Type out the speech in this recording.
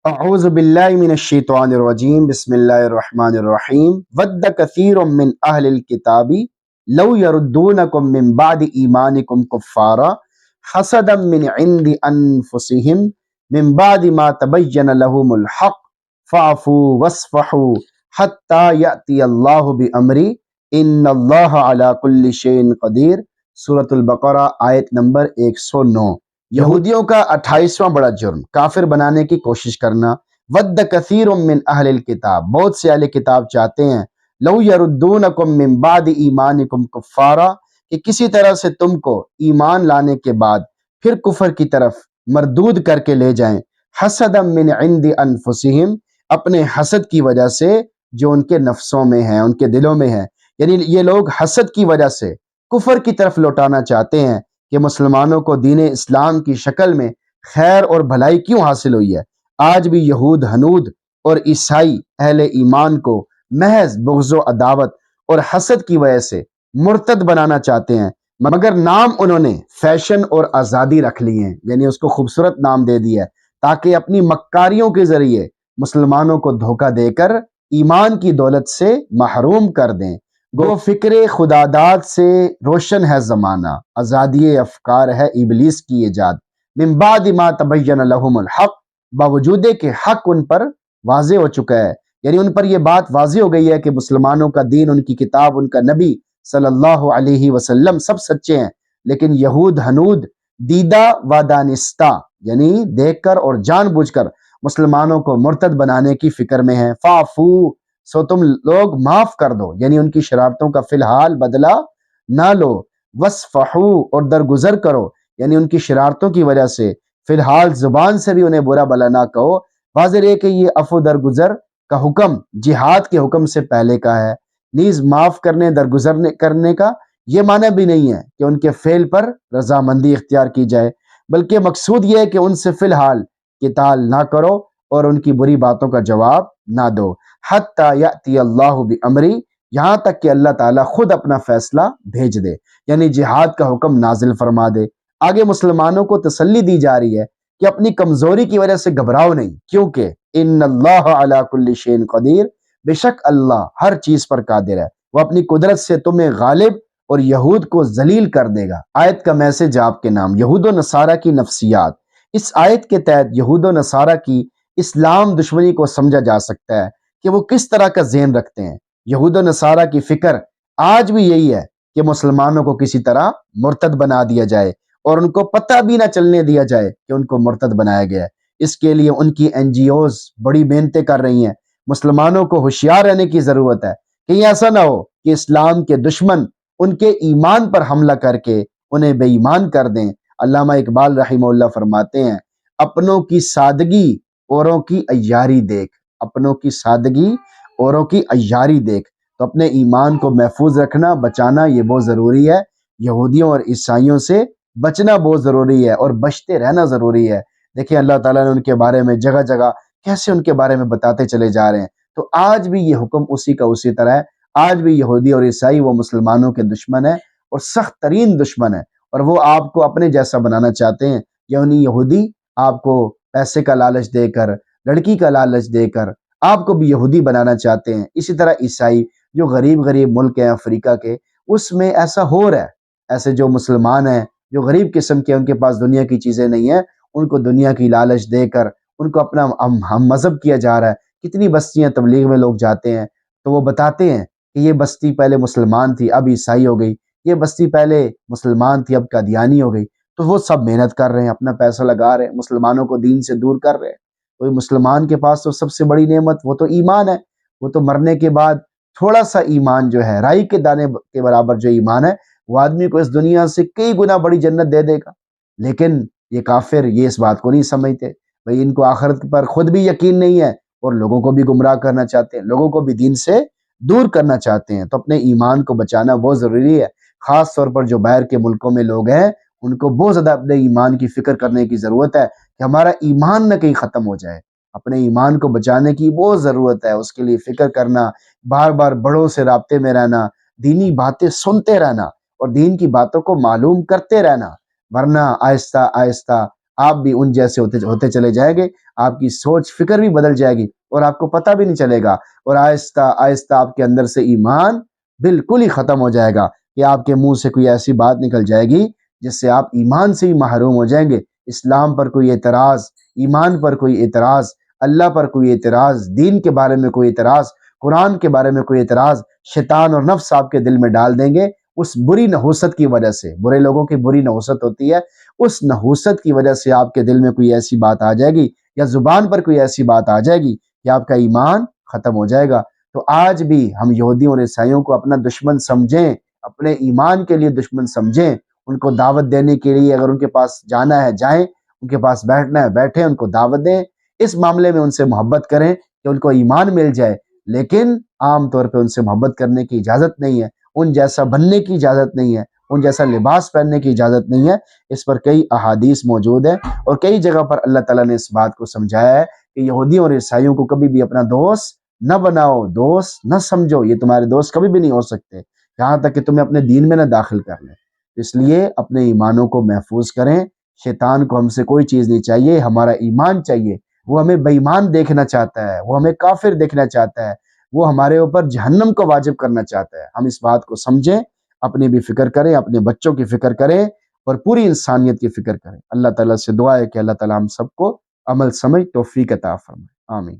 اعوذ باللہ من الشیطان الرجیم بسم اللہ الرحمن الرحیم ود کثیر من اہل الکتاب لو یردونکم من بعد ایمانکم کفارا حسدا من عند انفسہم من بعد ما تبین لهم الحق فاعفوا واصفحوا حتی یأتی اللہ بامری ان اللہ علی کل شیء قدیر۔ سورۃ البقرہ آیت نمبر 109۔ یہودیوں کا 28واں بڑا جرم کافر بنانے کی کوشش کرنا۔ ود کثیر من اہل الکتاب، بہت سے اہل کتاب چاہتے ہیں، لو یردونکم من بعد ایمانکم کفارا، کہ کسی طرح سے تم کو ایمان لانے کے بعد پھر کفر کی طرف مردود کر کے لے جائیں، حسدا من عند انفسہم، اپنے حسد کی وجہ سے جو ان کے نفسوں میں ہے، ان کے دلوں میں ہے، یعنی یہ لوگ حسد کی وجہ سے کفر کی طرف لوٹانا چاہتے ہیں کہ مسلمانوں کو دین اسلام کی شکل میں خیر اور بھلائی کیوں حاصل ہوئی ہے۔ آج بھی یہود ہنود اور عیسائی اہل ایمان کو محض بغض و عداوت اور حسد کی وجہ سے مرتد بنانا چاہتے ہیں، مگر نام انہوں نے فیشن اور آزادی رکھ لی ہیں، یعنی اس کو خوبصورت نام دے دیا ہے تاکہ اپنی مکاریوں کے ذریعے مسلمانوں کو دھوکہ دے کر ایمان کی دولت سے محروم کر دیں۔ گو فکر خداداد سے روشن ہے زمانہ، آزادی افکار ہے ابلیس کی ایجاد، من بعد ما تبین لهم الحق، باوجود کہ حق ان پر واضح ہو چکا ہے، یعنی ان پر یہ بات واضح ہو گئی ہے کہ مسلمانوں کا دین، ان کی کتاب، ان کا نبی صلی اللہ علیہ وسلم سب سچے ہیں، لیکن یہود ہنود دیدہ و دانستہ، یعنی دیکھ کر اور جان بوجھ کر مسلمانوں کو مرتد بنانے کی فکر میں ہیں۔ فاعفو، سو تم لوگ معاف کر دو، یعنی ان کی شرارتوں کا فی الحال بدلہ نہ لو۔ وصفحو، اور درگزر کرو، یعنی ان کی شرارتوں کی وجہ سے فی الحال زبان سے بھی انہیں برا بلا نہ کہو۔ واضح ہے کہ یہ عفو درگزر کا حکم جہاد کے حکم سے پہلے کا ہے، نیز معاف کرنے درگزر کرنے کا یہ معنی بھی نہیں ہے کہ ان کے فعل پر رضامندی اختیار کی جائے، بلکہ مقصود یہ ہے کہ ان سے فی الحال قتال نہ کرو اور ان کی بری باتوں کا جواب نہ دو، حتی یأتی اللہ بامری، یہاں تک کہ اللہ تعالیٰ خود اپنا فیصلہ بھیج دے، یعنی جہاد کا حکم نازل فرما دے۔ آگے مسلمانوں کو تسلی دی جا رہی ہے کہ اپنی کمزوری کی وجہ سے گھبراؤ نہیں، کیونکہ ان اللہ علی کل شیء قدیر، بے شک اللہ ہر چیز پر قادر ہے، وہ اپنی قدرت سے تمہیں غالب اور یہود کو ذلیل کر دے گا۔ آیت کا میسج آپ کے نام، یہود و نصارہ کی نفسیات۔ اس آیت کے تحت یہود و نصارہ کی اسلام دشمنی کو سمجھا جا سکتا ہے کہ وہ کس طرح کا ذہن رکھتے ہیں۔ یہود و نصارہ کی فکر آج بھی یہی ہے کہ مسلمانوں کو کسی طرح مرتد بنا دیا جائے اور ان کو پتہ بھی نہ چلنے دیا جائے کہ ان کو مرتد بنایا گیا ہے۔ اس کے لیے ان کی NGOs بڑی محنتیں کر رہی ہیں۔ مسلمانوں کو ہوشیار رہنے کی ضرورت ہے، کہیں ایسا نہ ہو کہ اسلام کے دشمن ان کے ایمان پر حملہ کر کے انہیں بے ایمان کر دیں۔ علامہ اقبال رحمہ اللہ فرماتے ہیں، اپنوں کی سادگی اوروں کی عیاری دیکھ، اپنوں کی سادگی اوروں کی عیاری دیکھ، تو اپنے ایمان کو محفوظ رکھنا، بچانا یہ بہت ضروری ہے۔ یہودیوں اور عیسائیوں سے بچنا بہت ضروری ہے اور بچتے رہنا ضروری ہے۔ دیکھیں اللہ تعالیٰ نے ان کے بارے میں جگہ جگہ کیسے ان کے بارے میں بتاتے چلے جا رہے ہیں، تو آج بھی یہ حکم اسی کا اسی طرح ہے۔ آج بھی یہودی اور عیسائی وہ مسلمانوں کے دشمن ہیں اور سخت ترین دشمن ہیں، اور وہ آپ کو اپنے جیسا بنانا چاہتے ہیں، یعنی یہودی آپ کو پیسے کا لالچ دے کر، لڑکی کا لالچ دے کر آپ کو بھی یہودی بنانا چاہتے ہیں۔ اسی طرح عیسائی جو غریب غریب ملک ہیں افریقہ کے، اس میں ایسا ہو رہا ہے، ایسے جو مسلمان ہیں جو غریب قسم کے، ان کے پاس دنیا کی چیزیں نہیں ہیں، ان کو دنیا کی لالچ دے کر ان کو اپنا ہم مذہب کیا جا رہا ہے۔ کتنی بستیاں تبلیغ میں لوگ جاتے ہیں تو وہ بتاتے ہیں کہ یہ بستی پہلے مسلمان تھی اب عیسائی ہو گئی، یہ بستی پہلے مسلمان تھی اب قادیانی ہو گئی، تو وہ سب محنت کر رہے ہیں، اپنا پیسہ لگا رہے ہیں، مسلمانوں کو دین سے دور کر رہے ہیں۔ کوئی مسلمان کے پاس تو سب سے بڑی نعمت وہ تو ایمان ہے، وہ تو مرنے کے بعد تھوڑا سا ایمان جو ہے، رائی کے دانے کے برابر جو ایمان ہے، وہ آدمی کو اس دنیا سے کئی گنا بڑی جنت دے دے گا۔ لیکن یہ کافر یہ اس بات کو نہیں سمجھتے، بھئی ان کو آخرت پر خود بھی یقین نہیں ہے اور لوگوں کو بھی گمراہ کرنا چاہتے ہیں، لوگوں کو بھی دین سے دور کرنا چاہتے ہیں۔ تو اپنے ایمان کو بچانا بہت ضروری ہے، خاص طور پر جو باہر کے ملکوں میں لوگ ہیں ان کو بہت زیادہ اپنے ایمان کی فکر کرنے کی ضرورت ہے کہ ہمارا ایمان نہ کہیں ختم ہو جائے۔ اپنے ایمان کو بچانے کی بہت ضرورت ہے، اس کے لیے فکر کرنا، بار بار بڑوں سے رابطے میں رہنا، دینی باتیں سنتے رہنا اور دین کی باتوں کو معلوم کرتے رہنا، ورنہ آہستہ آہستہ آپ بھی ان جیسے ہوتے چلے جائیں گے، آپ کی سوچ فکر بھی بدل جائے گی اور آپ کو پتہ بھی نہیں چلے گا، اور آہستہ آہستہ آپ کے اندر سے ایمان بالکل ہی ختم ہو جائے گا کہ آپ کے منہ سے کوئی ایسی بات نکل جائے گی جس سے آپ ایمان سے ہی محروم ہو جائیں گے۔ اسلام پر کوئی اعتراض، ایمان پر کوئی اعتراض، اللہ پر کوئی اعتراض، دین کے بارے میں کوئی اعتراض، قرآن کے بارے میں کوئی اعتراض شیطان اور نفس آپ کے دل میں ڈال دیں گے، اس بری نحوست کی وجہ سے۔ برے لوگوں کی بری نحوست ہوتی ہے، اس نحوست کی وجہ سے آپ کے دل میں کوئی ایسی بات آ جائے گی یا زبان پر کوئی ایسی بات آ جائے گی کہ آپ کا ایمان ختم ہو جائے گا۔ تو آج بھی ہم یہودیوں اور عیسائیوں کو اپنا دشمن سمجھیں، اپنے ایمان کے لیے دشمن سمجھیں، ان کو دعوت دینے کے لیے اگر ان کے پاس جانا ہے جائیں، ان کے پاس بیٹھنا ہے بیٹھیں، ان کو دعوت دیں، اس معاملے میں ان سے محبت کریں کہ ان کو ایمان مل جائے، لیکن عام طور پہ ان سے محبت کرنے کی اجازت نہیں ہے، ان جیسا بننے کی اجازت نہیں ہے، ان جیسا لباس پہننے کی اجازت نہیں ہے۔ اس پر کئی احادیث موجود ہیں اور کئی جگہ پر اللہ تعالیٰ نے اس بات کو سمجھایا ہے کہ یہودیوں اور عیسائیوں کو کبھی بھی اپنا دوست نہ بناؤ، دوست نہ سمجھو، یہ تمہارے دوست کبھی بھی نہیں ہو سکتے یہاں تک کہ تمہیں اپنے دین میں نہ داخل کر لیں۔ اس لیے اپنے ایمانوں کو محفوظ کریں، شیطان کو ہم سے کوئی چیز نہیں چاہیے، ہمارا ایمان چاہیے۔ وہ ہمیں بے ایمان دیکھنا چاہتا ہے، وہ ہمیں کافر دیکھنا چاہتا ہے، وہ ہمارے اوپر جہنم کو واجب کرنا چاہتا ہے۔ ہم اس بات کو سمجھیں، اپنی بھی فکر کریں، اپنے بچوں کی فکر کریں اور پوری انسانیت کی فکر کریں۔ اللہ تعالیٰ سے دعا ہے کہ اللہ تعالیٰ ہم سب کو عمل سمجھ توفیق عطا فرمائے، آمین۔